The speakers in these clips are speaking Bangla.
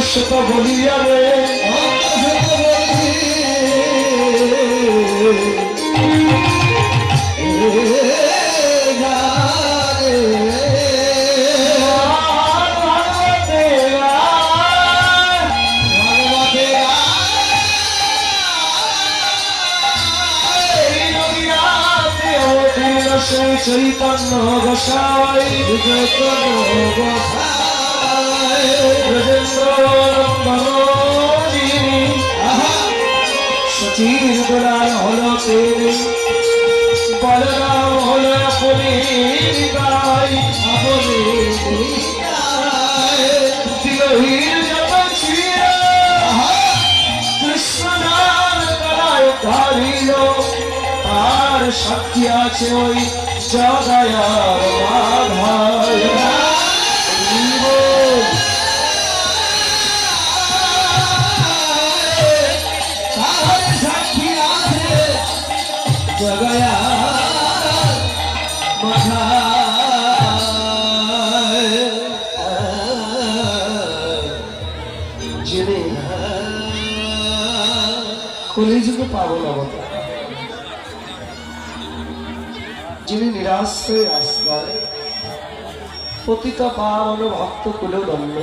সে তো বলি যাবে চৈতন্য গোসাই সচির গোলার হলো তেরে বলরাম হলো আপনি গাই দিলহীন যত ছিল কৃষ্ণ নাম গলায় ধারিল আর সাক্ষী আছে ওই জগায়ার মাধায় সাক্ষী আছে জগায়ার মাধায় যিনি কলিযুগে পাগল অবতার যিনি নিরাশ হয়ে আসবেন পতিত পাবন ভক্ত কুলদণ্ড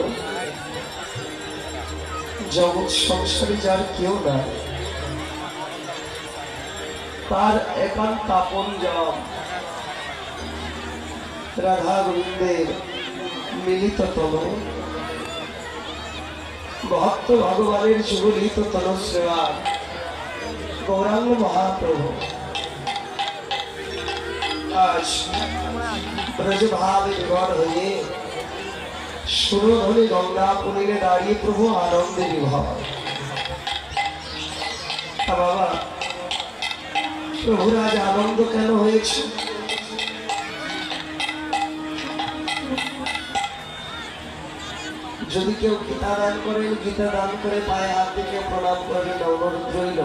জগৎ সংসারে যার কেউ না তার একান্ত আপনজন রাধা গোবিন্দের মিলিত তন ভক্ত ভগবানের সুগলিত তন সেবা গৌরাঙ্গ মহাপ্রভু আজ ব্রজভাবে বিভোর হয়ে সুরধ্বনি গঙ্গা পুলিনে দাঁড়িয়ে প্রভু আনন্দে বিভোর বাবা প্রভুর আজ আনন্দ কেন হয়েছে যদি কেউ গীতা দান করেন গীতা দান করে পায়ে হাত দিয়ে প্রণাম করেন অনুরোধ রইল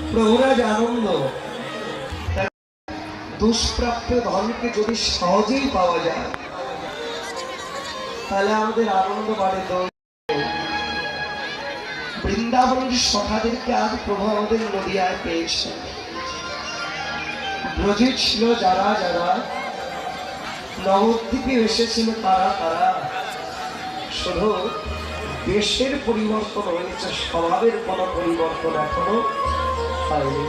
প্রভুর আজ আনন্দ দুষ্প্রাপ্য ধনকে যদি সহজেই পাওয়া যায় তাহলে আমাদের আনন্দ বাড়ে বৃন্দাবনের সখাদেরকে আজ প্রভু আমাদের নদিয়ায় পেয়েছে ব্রজে ছিল যারা যারা নবদ্বীপে এসেছিল তারা তারা শুধু দেশের পরিবর্তন হয়েছে স্বভাবের কোনো পরিবর্তন এখনো হয়নি